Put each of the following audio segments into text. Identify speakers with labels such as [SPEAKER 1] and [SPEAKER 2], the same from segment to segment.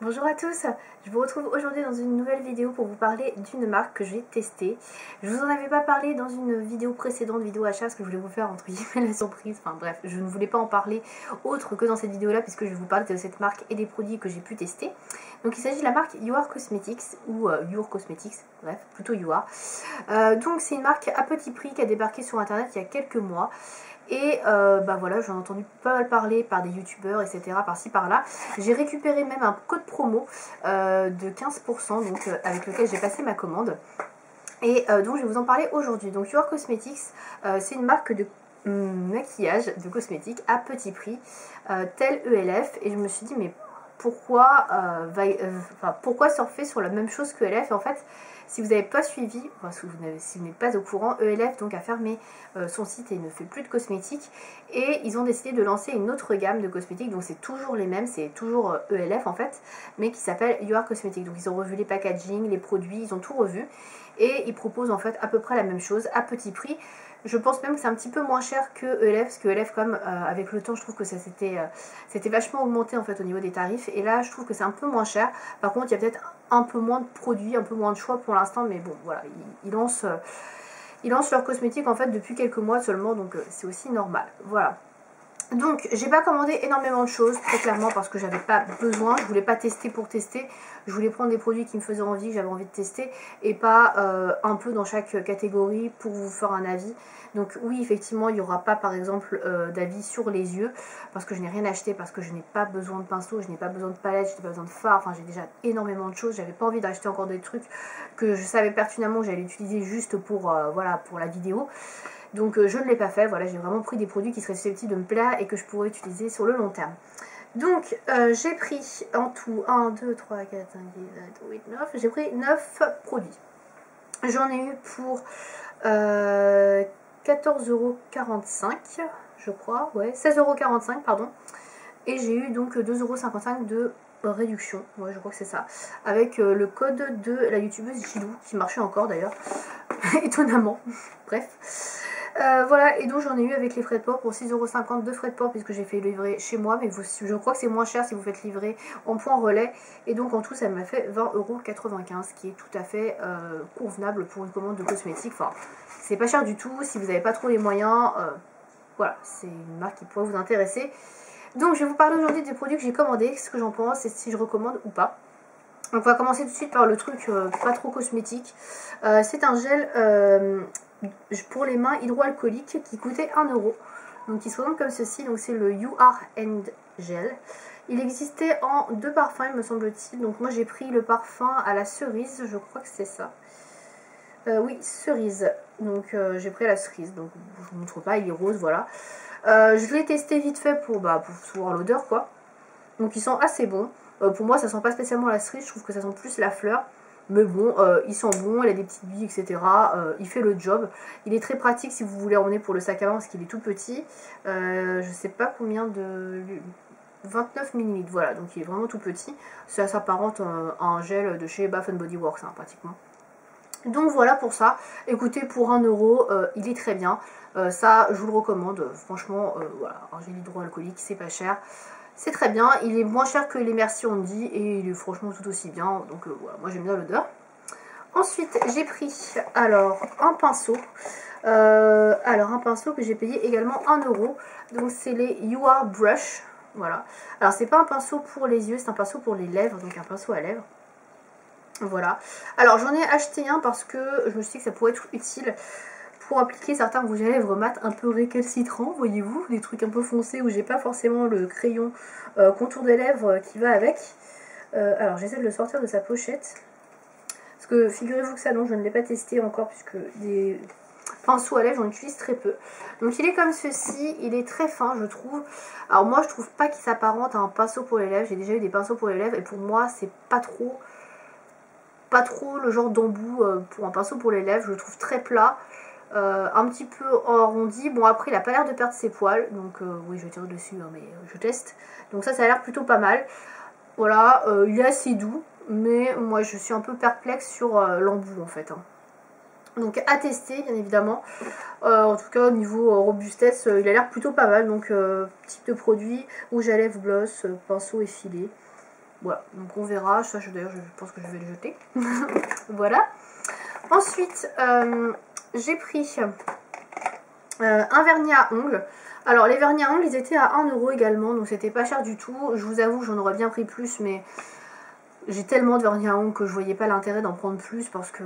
[SPEAKER 1] Bonjour à tous, je vous retrouve aujourd'hui dans une nouvelle vidéo pour vous parler d'une marque que j'ai testée. Je vous en avais pas parlé dans une vidéo précédente, vidéo achat, parce que je voulais vous faire entre guillemets la surprise. Enfin bref, je ne voulais pas en parler autre que dans cette vidéo là puisque je vais vous parler de cette marque et des produits que j'ai pu tester. Donc il s'agit de la marque You Are Cosmetics ou Your Cosmetics, bref, plutôt You Are. Donc c'est une marque à petit prix qui a débarqué sur internet il y a quelques mois. Et bah voilà, j'en ai entendu pas mal parler par des youtubeurs, etc. par-ci par-là. J'ai récupéré même un code promo de 15%, donc, avec lequel j'ai passé ma commande. Et donc je vais vous en parler aujourd'hui. Donc You Are Cosmetics, c'est une marque de maquillage, de cosmétiques à petit prix, tel ELF. Et je me suis dit, mais pourquoi, pourquoi surfer sur la même chose que ELF? Et en fait, si vous n'avez pas suivi, enfin, si vous n'êtes pas au courant, ELF donc a fermé son site et ne fait plus de cosmétiques. Et ils ont décidé de lancer une autre gamme de cosmétiques, donc c'est toujours les mêmes, c'est toujours ELF en fait, mais qui s'appelle You Are Cosmetics. Donc ils ont revu les packaging, les produits, ils ont tout revu. Et ils proposent en fait à peu près la même chose à petit prix. Je pense même que c'est un petit peu moins cher que ELF, parce que ELF comme avec le temps je trouve que ça c'était vachement augmenté en fait au niveau des tarifs, et là je trouve que c'est un peu moins cher. Par contre il y a peut-être un peu moins de produits, un peu moins de choix pour l'instant, mais bon voilà, ils lancent leurs cosmétiques en fait depuis quelques mois seulement, donc c'est aussi normal. Voilà. Donc j'ai pas commandé énormément de choses, très clairement, parce que j'avais pas besoin, je voulais pas tester pour tester, je voulais prendre des produits qui me faisaient envie, que j'avais envie de tester, et pas un peu dans chaque catégorie pour vous faire un avis. Donc oui, effectivement, il n'y aura pas par exemple d'avis sur les yeux, parce que je n'ai rien acheté, parce que je n'ai pas besoin de pinceau, je n'ai pas besoin de palette, je n'ai pas besoin de fard, enfin j'ai déjà énormément de choses, j'avais pas envie d'acheter encore des trucs que je savais pertinemment que j'allais utiliser juste pour, voilà, pour la vidéo. Donc je ne l'ai pas fait, voilà, j'ai vraiment pris des produits qui seraient susceptibles de me plaire et que je pourrais utiliser sur le long terme. Donc j'ai pris en tout 1, 2, 3, 4, 5, 6, 7, 8, 9, j'ai pris 9 produits. J'en ai eu pour 14,45 €, je crois, ouais, 16,45 € pardon. Et j'ai eu donc 2,55 € de réduction, ouais je crois que c'est ça, avec le code de la youtubeuse Gilou, qui marchait encore d'ailleurs, étonnamment, bref. Voilà, et donc j'en ai eu avec les frais de port pour 6,50 € de frais de port puisque j'ai fait livrer chez moi, mais je crois que c'est moins cher si vous faites livrer en point relais, et donc en tout ça m'a fait 20,95 €, ce qui est tout à fait convenable pour une commande de cosmétiques. Enfin, c'est pas cher du tout, si vous n'avez pas trop les moyens, voilà, c'est une marque qui pourrait vous intéresser. Donc je vais vous parler aujourd'hui des produits que j'ai commandés, ce que j'en pense et si je recommande ou pas. Donc on va commencer tout de suite par le truc pas trop cosmétique. C'est un gel pour les mains hydroalcoolique qui coûtait 1 €. Donc il se présente comme ceci, donc c'est le You Are Hand Gel. Il existait en 2 parfums il me semble-t-il, donc moi j'ai pris le parfum à la cerise, je crois que c'est ça. Oui, cerise, donc j'ai pris à la cerise, donc je vous montre pas, il est rose, voilà. Je l'ai testé vite fait pour voir l'odeur quoi, donc ils sont assez bons. Pour moi ça sent pas spécialement la cerise, je trouve que ça sent plus la fleur. Mais bon, il sent bon, il a des petites billes, etc. Il fait le job. Il est très pratique si vous voulez emmener pour le sac à main parce qu'il est tout petit. Je sais pas combien de... 29 ml, voilà, donc il est vraiment tout petit. Ça s'apparente à un gel de chez Bath Body Works, hein, pratiquement. Donc voilà pour ça. Écoutez, pour 1 €, il est très bien. Ça, je vous le recommande. Franchement, voilà, un gel hydroalcoolique, c'est pas cher. C'est très bien, il est moins cher que les Merci Handy et il est franchement tout aussi bien, donc voilà, moi j'aime bien l'odeur. Ensuite j'ai pris alors un pinceau, un pinceau que j'ai payé également 1 €, donc c'est les You Are Brush, voilà. Alors c'est pas un pinceau pour les yeux, c'est un pinceau pour les lèvres, donc un pinceau à lèvres. Voilà, alors j'en ai acheté un parce que je me suis dit que ça pourrait être utile pour appliquer certains rouges à lèvres mat un peu récalcitrants, voyez-vous, des trucs un peu foncés où j'ai pas forcément le crayon contour des lèvres qui va avec. Alors j'essaie de le sortir de sa pochette, parce que figurez-vous que ça non, je ne l'ai pas testé encore puisque des pinceaux à lèvres j'en utilise très peu. Donc il est comme ceci, il est très fin je trouve. Alors moi je trouve pas qu'il s'apparente à un pinceau pour les lèvres, j'ai déjà eu des pinceaux pour les lèvres et pour moi c'est pas trop le genre d'embout pour un pinceau pour les lèvres, je le trouve très plat. Un petit peu arrondi. Bon après il a pas l'air de perdre ses poils, donc oui je vais tirer dessus hein, mais je teste. Donc ça a l'air plutôt pas mal. Voilà, il est assez doux, mais moi je suis un peu perplexe sur l'embout en fait. Hein. Donc à tester bien évidemment. En tout cas au niveau robustesse, il a l'air plutôt pas mal. Donc type de produit, rouge à lèvres, gloss, pinceau effilé. Voilà, donc on verra. Ça, d'ailleurs, je pense que je vais le jeter. Voilà. Ensuite, j'ai pris un vernis à ongles. Alors, les vernis à ongles, ils étaient à 1 € également, donc c'était pas cher du tout. Je vous avoue, j'en aurais bien pris plus, mais j'ai tellement de vernis à ongles que je voyais pas l'intérêt d'en prendre plus parce que...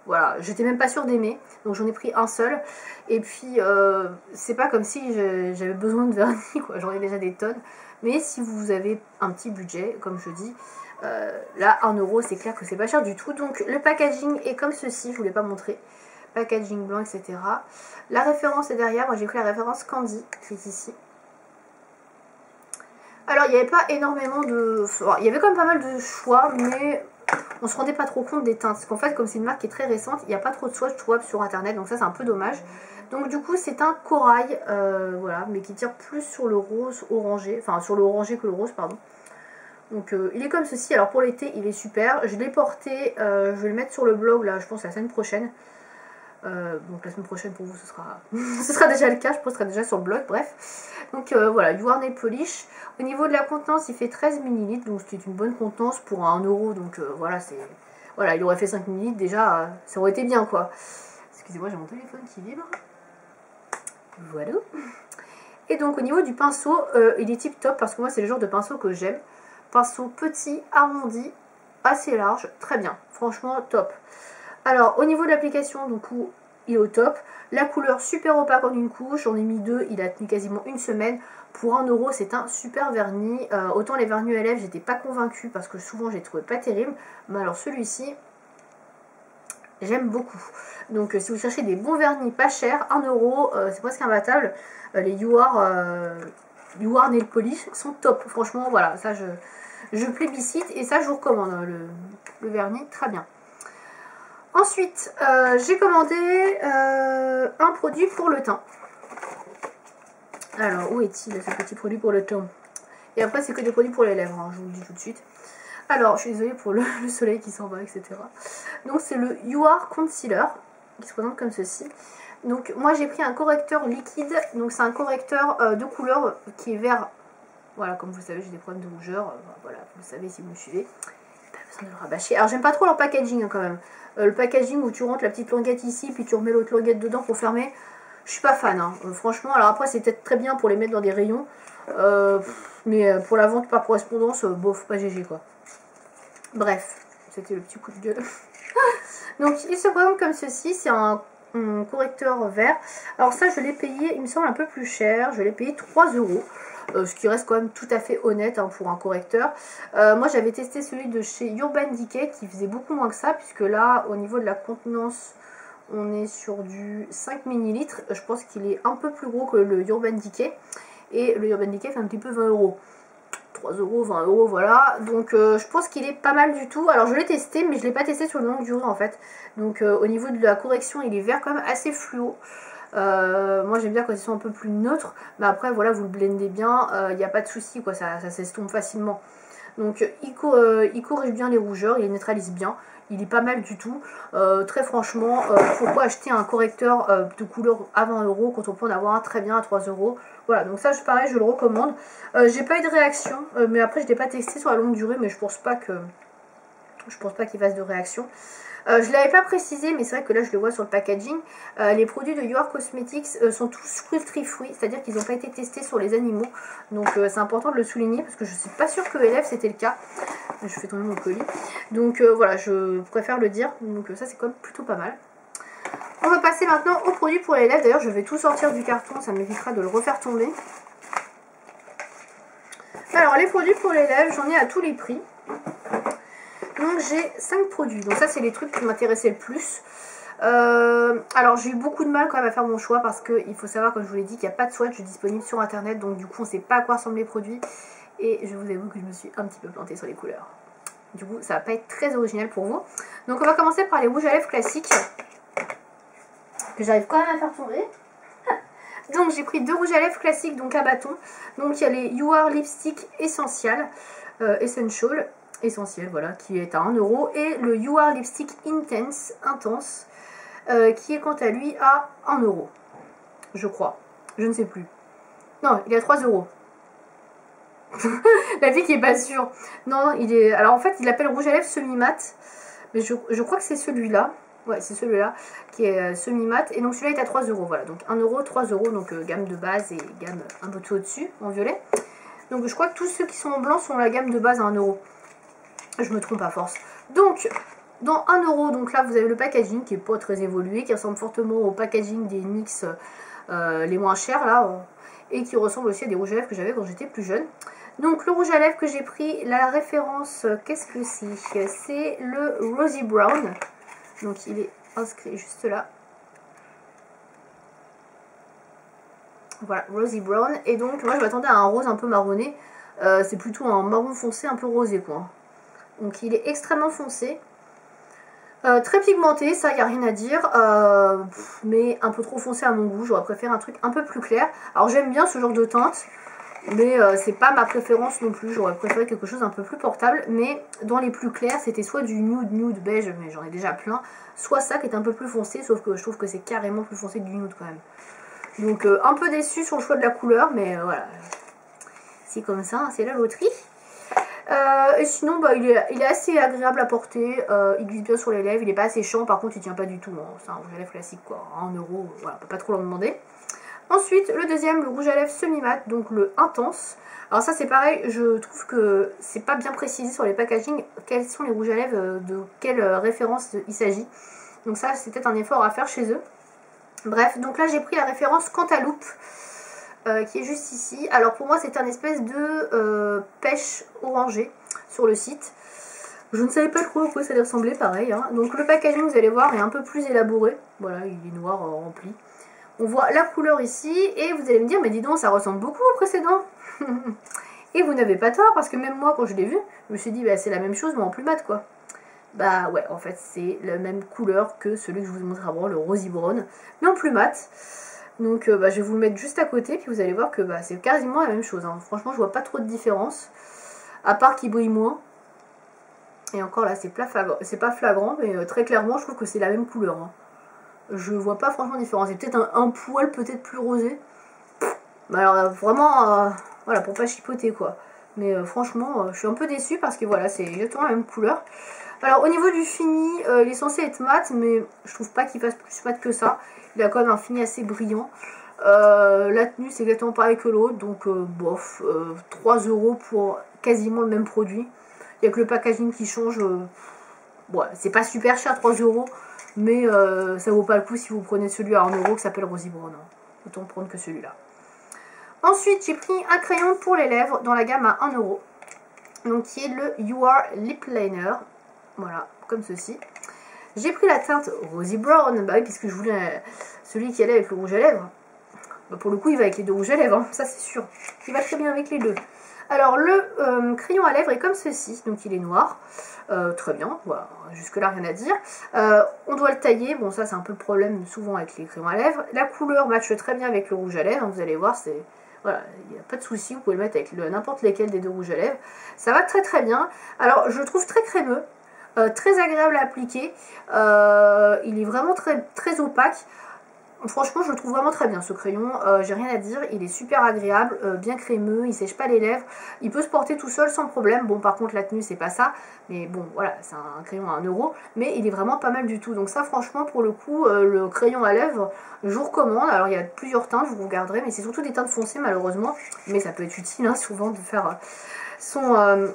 [SPEAKER 1] Voilà, j'étais même pas sûre d'aimer, donc j'en ai pris un seul. Et puis, c'est pas comme si j'avais besoin de vernis, quoi. J'en ai déjà des tonnes. Mais si vous avez un petit budget, comme je dis, là, 1 €, c'est clair que c'est pas cher du tout. Donc, le packaging est comme ceci, je vous l'ai pas montré. Packaging blanc, etc. La référence est derrière. Moi, j'ai pris la référence Candy, qui est ici. Alors, il n'y avait pas énormément de... Enfin, il y avait quand même pas mal de choix, mais... on se rendait pas trop compte des teintes. Parce qu'en fait, comme c'est une marque qui est très récente, il n'y a pas trop de swatch trouvable sur internet. Donc ça, c'est un peu dommage. Donc du coup, c'est un corail. Voilà, mais qui tire plus sur le rose orangé. Enfin, sur le orangé que le rose, pardon. Donc il est comme ceci. Alors pour l'été, il est super. Je l'ai porté. Je vais le mettre sur le blog, là, je pense, la semaine prochaine. Donc la semaine prochaine pour vous ce sera ce sera déjà le cas, je posterai déjà sur le blog, bref. Donc voilà, You Are Nail Polish. Au niveau de la contenance, il fait 13 ml, donc ce qui est une bonne contenance pour 1 €. Donc voilà, c'est... Voilà, il aurait fait 5 ml, déjà, ça aurait été bien, quoi. Excusez-moi, j'ai mon téléphone qui vibre. Voilà. Et donc au niveau du pinceau, il est tip top, parce que moi c'est le genre de pinceau que j'aime. Pinceau petit, arrondi, assez large, très bien. Franchement, top. Alors, au niveau de l'application, du coup, il est au top. La couleur super opaque en une couche, j'en ai mis 2, il a tenu quasiment une semaine. Pour 1 €, c'est un super vernis. Autant les vernis à lèvres, j'étais pas convaincue parce que souvent, je les trouvais pas terribles. Mais alors celui-ci, j'aime beaucoup. Donc, si vous cherchez des bons vernis pas chers, 1 €, c'est presque imbattable. Les You Are Nail Polish sont top. Franchement, voilà, ça, je plébiscite et ça, je vous recommande. Le vernis, très bien. Ensuite, j'ai commandé un produit pour le teint. Alors, où est-il ce petit produit pour le teint? Et après, c'est que des produits pour les lèvres, hein, je vous le dis tout de suite. Alors, je suis désolée pour le soleil qui s'en va, etc. Donc, c'est le You Are Concealer, qui se présente comme ceci. Donc, moi, j'ai pris un correcteur liquide. Donc, c'est un correcteur de couleur qui est vert. Voilà, comme vous le savez, j'ai des problèmes de rougeur. Voilà, vous le savez si vous me suivez. Pas besoin de le rabâcher. Alors, j'aime pas trop leur packaging, hein, quand même. Le packaging où tu rentres la petite languette ici, puis tu remets l'autre languette dedans pour fermer, je suis pas fan, hein. Franchement. Alors après, c'est peut-être très bien pour les mettre dans des rayons, mais pour la vente par correspondance, bof, pas GG, quoi. Bref, c'était le petit coup de gueule. Donc il se présente comme ceci, c'est un correcteur vert. Alors ça, je l'ai payé, il me semble, un peu plus cher, je l'ai payé 3 €. Ce qui reste quand même tout à fait honnête, hein, pour un correcteur. Moi j'avais testé celui de chez Urban Decay qui faisait beaucoup moins que ça, puisque là au niveau de la contenance on est sur du 5 ml. Je pense qu'il est un peu plus gros que le Urban Decay, et le Urban Decay fait un petit peu 20 €. 3 €, 20 €, voilà. Donc je pense qu'il est pas mal du tout. Alors je l'ai testé, mais je l'ai pas testé sur une longue durée en fait. Donc au niveau de la correction, il est vert quand même assez fluo. Moi j'aime bien quand ils sont un peu plus neutres, mais après voilà, vous le blendez bien, il n'y a pas de souci, quoi, ça s'estompe facilement. Donc il corrige bien les rougeurs, il les neutralise bien, il est pas mal du tout. Très franchement, pourquoi acheter un correcteur de couleur à 20 € quand on peut en avoir un très bien à 3 €. Voilà, donc ça pareil, je le recommande. J'ai pas eu de réaction, mais après je l'ai pas testé sur la longue durée, mais je pense pas qu'il fasse de réaction. Je ne l'avais pas précisé, mais c'est vrai que là je le vois sur le packaging. Les produits de You Are Cosmetics sont tous cruelty free, c'est-à-dire qu'ils n'ont pas été testés sur les animaux. Donc c'est important de le souligner parce que je ne suis pas sûre que Elef c'était le cas. Je fais tomber mon colis. Donc voilà, je préfère le dire. Donc ça c'est quand même plutôt pas mal. On va passer maintenant aux produits pour les lèvres. D'ailleurs je vais tout sortir du carton, ça m'évitera de le refaire tomber. Alors les produits pour les lèvres, j'en ai à tous les prix. Donc j'ai 5 produits, donc ça c'est les trucs qui m'intéressaient le plus. Alors j'ai eu beaucoup de mal quand même à faire mon choix parce qu'il faut savoir, comme je vous l'ai dit, qu'il n'y a pas de swatch disponible sur internet. Donc du coup on ne sait pas à quoi ressemblent les produits. Et je vous avoue que je me suis un petit peu plantée sur les couleurs. Du coup ça va pas être très original pour vous. Donc on va commencer par les rouges à lèvres classiques, que j'arrive quand même à faire tomber. Donc j'ai pris 2 rouges à lèvres classiques, donc à bâton. Donc il y a les You Are Lipstick Essential, Essentiel, voilà, qui est à 1 €, et le You Are Lipstick Intense, qui est quant à lui à 1 €, je crois, je ne sais plus. Non, il est à 3 €. La fille qui est pas sûre. Non, il est... Alors en fait, il l'appelle rouge à lèvres semi-mat. Mais je crois que c'est celui-là. Ouais, c'est celui-là qui est semi-mat. Et donc celui-là est à 3 euros. Voilà, donc 1 euro, 3 euros. Donc gamme de base et gamme un peu tout au-dessus, en violet. Donc je crois que tous ceux qui sont en blanc sont la gamme de base à 1 euro. Je me trompe à force. Donc, dans 1 euro, donc là vous avez le packaging qui est pas très évolué, qui ressemble fortement au packaging des NYX les moins chers là. Et qui ressemble aussi à des rouges à lèvres que j'avais quand j'étais plus jeune. Donc le rouge à lèvres que j'ai pris, la référence, qu'est-ce que c'est? C'est le Rosy Brown. Donc il est inscrit juste là. Voilà, Rosy Brown. Et donc moi je m'attendais à un rose un peu marronné. C'est plutôt un marron foncé un peu rosé quoi. Donc il est extrêmement foncé. Très pigmenté, ça y a rien à dire. Mais un peu trop foncé à mon goût. J'aurais préféré un truc un peu plus clair. Alors j'aime bien ce genre de teinte. Mais c'est pas ma préférence non plus. J'aurais préféré quelque chose un peu plus portable. Mais dans les plus clairs, c'était soit du nude beige, mais j'en ai déjà plein. Soit ça qui est un peu plus foncé. Sauf que je trouve que c'est carrément plus foncé que du nude quand même. Donc un peu déçu sur le choix de la couleur. Mais voilà. C'est comme ça, hein, c'est la loterie. Et sinon bah, il est assez agréable à porter, il glisse bien sur les lèvres, il est pas assez chiant, par contre il tient pas du tout, hein. C'est un rouge à lèvres classique quoi, 1 euro, voilà, on peut pas trop leur demander. Ensuite le deuxième, le rouge à lèvres semi-mat, donc le intense. Alors ça c'est pareil, je trouve que c'est pas bien précisé sur les packaging quels sont les rouges à lèvres, de quelle référence il s'agit. Donc ça c'est peut-être un effort à faire chez eux. Bref, donc là j'ai pris la référence Cantaloupe. Qui est juste ici. Alors pour moi c'était un espèce de pêche orangée sur le site. Je ne savais pas trop à quoi ça allait ressembler, pareil. Hein. Donc le packaging, vous allez voir, est un peu plus élaboré. Voilà, il est noir rempli. On voit la couleur ici et vous allez me dire, mais dis donc, ça ressemble beaucoup au précédent. Et vous n'avez pas tort, parce que même moi, quand je l'ai vu, je me suis dit, bah, c'est la même chose, mais en plus mat, quoi. Bah ouais, en fait, c'est la même couleur que celui que je vous montre avant, le Rosy Brown, mais en plus mat. Donc bah, je vais vous le mettre juste à côté, puis vous allez voir que bah, c'est quasiment la même chose. Hein. Franchement, je vois pas trop de différence, à part qu'il brille moins. Et encore là, c'est pas flagrant, mais très clairement, je trouve que c'est la même couleur. Hein. Je vois pas franchement de différence. C'est peut-être un poil peut-être plus rosé. Mais alors vraiment, voilà, pour pas chipoter quoi. Mais franchement, je suis un peu déçue parce que voilà, c'est exactement la même couleur. Alors au niveau du fini, il est censé être mat, mais je trouve pas qu'il fasse plus mat que ça. Il a quand même un fini assez brillant. La tenue c'est exactement pareil que l'autre, donc bof, 3 euros pour quasiment le même produit. Il n'y a que le packaging qui change. Bon, c'est pas super cher 3 euros, mais ça vaut pas le coup si vous prenez celui à 1 euro qui s'appelle Rosy Brown. Autant prendre que celui-là. Ensuite, j'ai pris un crayon pour les lèvres dans la gamme à 1 euro. Donc qui est le You Are Lip Liner. Voilà, comme ceci. J'ai pris la teinte Rosy Brown, bah oui, puisque je voulais celui qui allait avec le rouge à lèvres. Bah pour le coup, il va avec les deux rouges à lèvres, hein, ça c'est sûr. Il va très bien avec les deux. Alors, le crayon à lèvres est comme ceci, donc il est noir. Très bien, voilà, jusque-là rien à dire. On doit le tailler, bon ça c'est un peu le problème souvent avec les crayons à lèvres. La couleur matche très bien avec le rouge à lèvres, vous allez voir, c'est... Voilà, il n'y a pas de souci, vous pouvez le mettre avec n'importe lesquels des deux rouges à lèvres. Ça va très très bien. Alors, je le trouve très crémeux. Très agréable à appliquer, il est vraiment très opaque. Franchement je le trouve vraiment très bien ce crayon, j'ai rien à dire, il est super agréable, bien crémeux, il sèche pas les lèvres, il peut se porter tout seul sans problème. Bon par contre la tenue c'est pas ça, mais bon voilà, c'est un crayon à 1 euro, mais il est vraiment pas mal du tout. Donc ça franchement pour le coup, le crayon à lèvres je vous recommande. Alors il y a plusieurs teintes, vous regarderez, mais c'est surtout des teintes foncées malheureusement, mais ça peut être utile hein, souvent de faire son...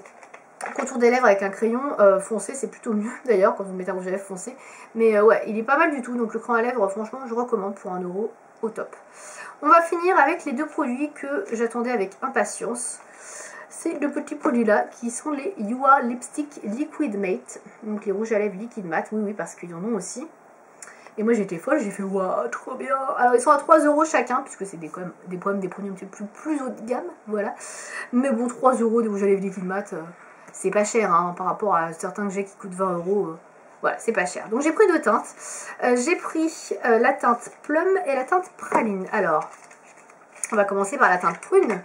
[SPEAKER 1] contour des lèvres avec un crayon foncé, c'est plutôt mieux d'ailleurs quand vous mettez un rouge à lèvres foncé. Mais ouais, il est pas mal du tout. Donc le crayon à lèvres, franchement, je recommande pour 1 euro au top. On va finir avec les deux produits que j'attendais avec impatience. C'est le petit produit là qui sont les You Are Lipstick Liquid Matte. Donc les rouges à lèvres liquide mat. Oui, oui, parce qu'ils en ont aussi. Et moi j'étais folle, j'ai fait waouh, trop bien. Alors ils sont à 3 euros chacun, puisque c'est quand même des produits un petit peu plus haut de gamme. Voilà. Mais bon, 3 euros des rouges à lèvres liquide mat. C'est pas cher hein, par rapport à certains que j'ai qui coûtent 20 euros. Voilà, c'est pas cher. Donc j'ai pris deux teintes. J'ai pris la teinte plum et la teinte praline. Alors, on va commencer par la teinte prune,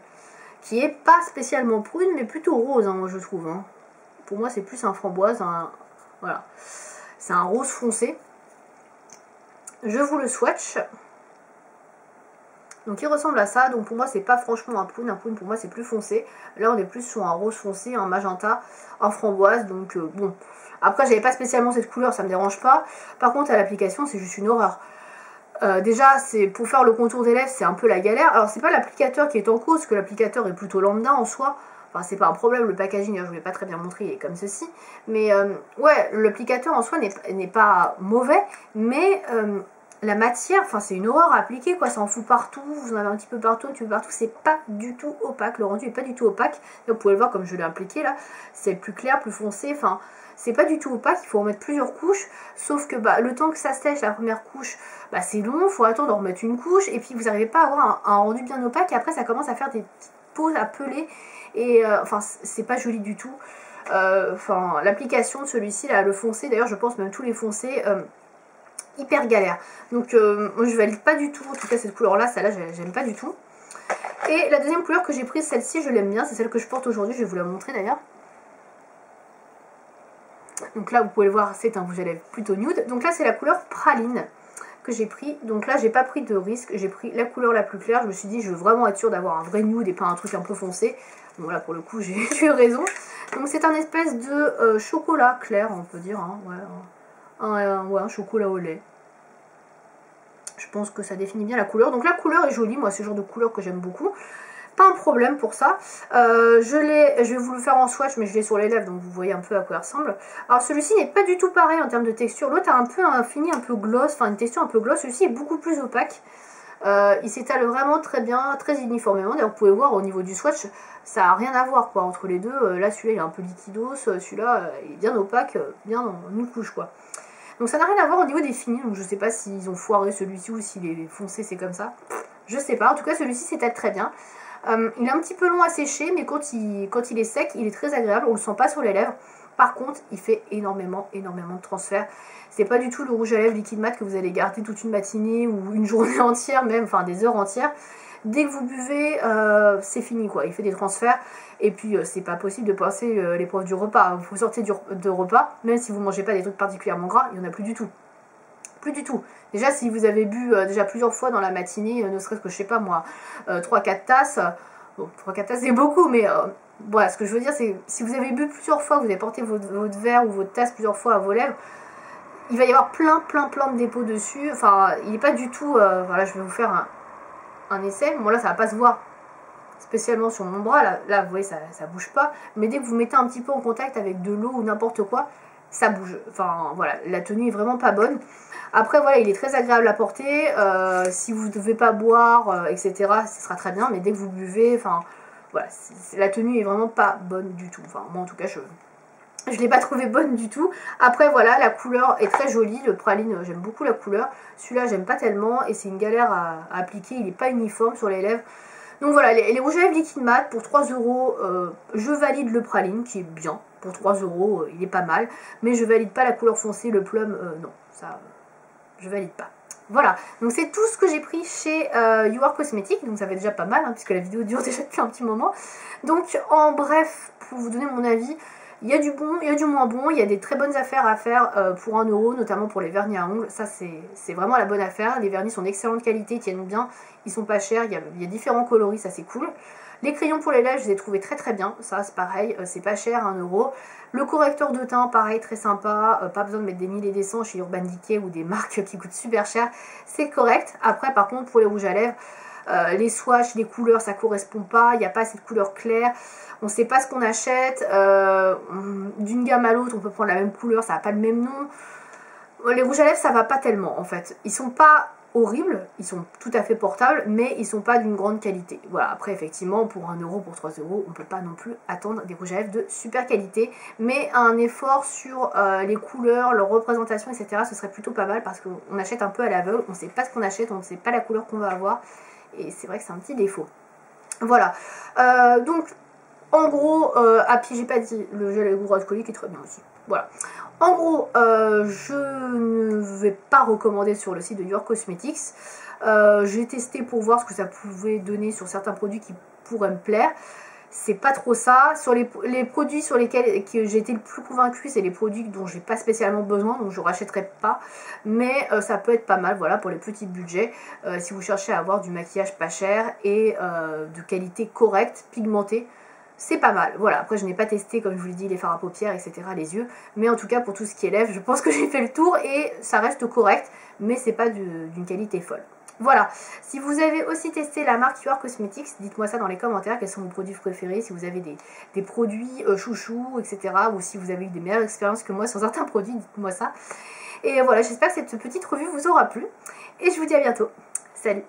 [SPEAKER 1] qui est pas spécialement prune, mais plutôt rose, hein, moi je trouve. Hein. Pour moi, c'est plus un framboise. Voilà, c'est un rose foncé. Je vous le swatch. Donc il ressemble à ça, donc pour moi c'est pas franchement un prune pour moi c'est plus foncé. Là on est plus sur un rose foncé, un magenta, un framboise, donc bon. Après j'avais pas spécialement cette couleur, ça me dérange pas. Par contre à l'application c'est juste une horreur. Déjà, c'est pour faire le contour des lèvres, c'est un peu la galère. Alors, c'est pas l'applicateur qui est en cause, que l'applicateur est plutôt lambda en soi. Enfin, c'est pas un problème, le packaging, je ne vais pas très bien montrer, il est comme ceci. Mais ouais, l'applicateur en soi n'est pas mauvais, mais la matière, enfin, c'est une horreur à appliquer, quoi. Ça en fout partout, vous en avez un petit peu partout, c'est pas du tout opaque. Le rendu est pas du tout opaque. Et vous pouvez le voir comme je l'ai appliqué là, c'est plus clair, plus foncé, enfin. C'est pas du tout opaque, il faut en mettre plusieurs couches, sauf que bah, le temps que ça sèche, la première couche, bah, c'est long, il faut attendre de remettre une couche, et puis vous n'arrivez pas à avoir un rendu bien opaque, et après ça commence à faire des petites peaux à peler, et enfin c'est pas joli du tout. Enfin l'application de celui-ci, là, le foncé, d'ailleurs je pense même tous les foncés, hyper galère. Donc moi je valide pas du tout, en tout cas cette couleur-là, celle-là j'aime pas du tout. Et la deuxième couleur que j'ai prise, celle-ci je l'aime bien, c'est celle que je porte aujourd'hui, je vais vous la montrer d'ailleurs. Donc là vous pouvez le voir, c'est un rouge à lèvres plutôt nude. Donc là c'est la couleur praline que j'ai pris. Donc là j'ai pas pris de risque, j'ai pris la couleur la plus claire. Je me suis dit je veux vraiment être sûre d'avoir un vrai nude et pas un truc un peu foncé. Bon là pour le coup j'ai eu raison. Donc c'est un espèce de chocolat clair on peut dire, hein. Ouais, un chocolat au lait. Je pense que ça définit bien la couleur. Donc la couleur est jolie, moi c'est le genre de couleur que j'aime beaucoup. Pas un problème pour ça. Je vais vous le faire en swatch, mais je l'ai sur les lèvres, donc vous voyez un peu à quoi il ressemble. Alors celui-ci n'est pas du tout pareil en termes de texture. L'autre a un peu un fini un peu gloss, enfin une texture un peu gloss. Celui-ci est beaucoup plus opaque. Il s'étale vraiment très bien, très uniformément. D'ailleurs, vous pouvez voir au niveau du swatch, ça n'a rien à voir quoi entre les deux. Là, celui-là, il est un peu liquidos, celui-là, il est bien opaque, bien dans une couche quoi. Donc ça n'a rien à voir au niveau des finis. Donc je sais pas s'ils ont foiré celui-ci ou s'il est foncé, c'est comme ça. Je sais pas. En tout cas, celui-ci s'étale très bien. Il est un petit peu long à sécher, mais quand il est sec, il est très agréable. On le sent pas sur les lèvres. Par contre, il fait énormément de transfert. C'est pas du tout le rouge à lèvres liquide mat que vous allez garder toute une matinée ou une journée entière, même, enfin des heures entières. Dès que vous buvez, c'est fini quoi. Il fait des transferts. Et puis, c'est pas possible de passer l'épreuve du repas. Vous sortez de repas, même si vous mangez pas des trucs particulièrement gras, il y en a plus du tout. Plus du tout. Déjà, si vous avez bu déjà plusieurs fois dans la matinée, ne serait-ce que, je sais pas moi, 3-4 tasses, bon, 3-4 tasses c'est beaucoup, mais voilà, ce que je veux dire, c'est si vous avez bu plusieurs fois, vous avez porté votre verre ou votre tasse plusieurs fois à vos lèvres, il va y avoir plein de dépôts dessus. Enfin, il n'est pas du tout, voilà, je vais vous faire un essai. Bon, là, ça va pas se voir spécialement sur mon bras, là vous voyez, ça bouge pas, mais dès que vous mettez un petit peu en contact avec de l'eau ou n'importe quoi, ça bouge. Enfin voilà, la tenue est vraiment pas bonne. Après voilà, il est très agréable à porter. Si vous ne devez pas boire, etc., ce sera très bien. Mais dès que vous buvez, enfin voilà, la tenue est vraiment pas bonne du tout. Enfin moi en tout cas je l'ai pas trouvé bonne du tout. Après voilà, la couleur est très jolie. Le praline, j'aime beaucoup la couleur. Celui-là j'aime pas tellement et c'est une galère à appliquer. Il n'est pas uniforme sur les lèvres. Donc voilà, les rouges à lèvres liquide mat pour 3 €, je valide le praline qui est bien. Pour 3 €, il est pas mal. Mais je valide pas la couleur foncée, le plum, non, ça, je valide pas. Voilà, donc c'est tout ce que j'ai pris chez You Are Cosmetics. Donc ça fait déjà pas mal, hein, puisque la vidéo dure déjà depuis un petit moment. Donc en bref, pour vous donner mon avis, il y a du bon, il y a du moins bon, il y a des très bonnes affaires à faire pour 1 €, notamment pour les vernis à ongles. Ça c'est vraiment la bonne affaire. Les vernis sont d'excellente qualité, ils tiennent bien, ils sont pas chers, il y a différents coloris, ça c'est cool. Les crayons pour les lèvres, je les ai trouvés très bien, ça c'est pareil, c'est pas cher, 1 €. Le correcteur de teint, pareil, très sympa, pas besoin de mettre des 1000 et des 100 chez Urban Decay ou des marques qui coûtent super cher, c'est correct. Après par contre pour les rouges à lèvres, les swatchs, les couleurs, ça correspond pas, il n'y a pas assez de couleurs claires. On ne sait pas ce qu'on achète, d'une gamme à l'autre on peut prendre la même couleur, ça n'a pas le même nom. Les rouges à lèvres ça va pas tellement en fait, ils sont pas horribles, ils sont tout à fait portables, mais ils sont pas d'une grande qualité. Voilà, après effectivement pour 1 €, pour 3 €, on peut pas non plus attendre des rouges à lèvres de super qualité, mais un effort sur les couleurs, leur représentation, etc. ce serait plutôt pas mal parce qu'on achète un peu à l'aveugle, on sait pas ce qu'on achète, on ne sait pas la couleur qu'on va avoir, et c'est vrai que c'est un petit défaut. Voilà, donc en gros, j'ai pas dit, le gel hydroalcoolique est très bien aussi. Voilà. En gros, je ne vais pas recommander sur le site de You Are Cosmetics. J'ai testé pour voir ce que ça pouvait donner sur certains produits qui pourraient me plaire. c'est pas trop ça. Sur les produits sur lesquels j'ai été le plus convaincue, c'est les produits dont j'ai pas spécialement besoin, donc je rachèterai pas. Mais ça peut être pas mal, voilà, pour les petits budgets, si vous cherchez à avoir du maquillage pas cher et de qualité correcte, pigmentée. C'est pas mal, voilà. Après je n'ai pas testé, comme je vous l'ai dit, les fards à paupières, etc., les yeux. Mais en tout cas, pour tout ce qui est lèvres, je pense que j'ai fait le tour et ça reste correct. Mais c'est pas d'une qualité folle. Voilà, si vous avez aussi testé la marque UR Cosmetics, dites-moi ça dans les commentaires, quels sont vos produits préférés, si vous avez des produits chouchous, etc. Ou si vous avez eu des meilleures expériences que moi sur certains produits, dites-moi ça. Et voilà, j'espère que cette petite revue vous aura plu. Et je vous dis à bientôt. Salut!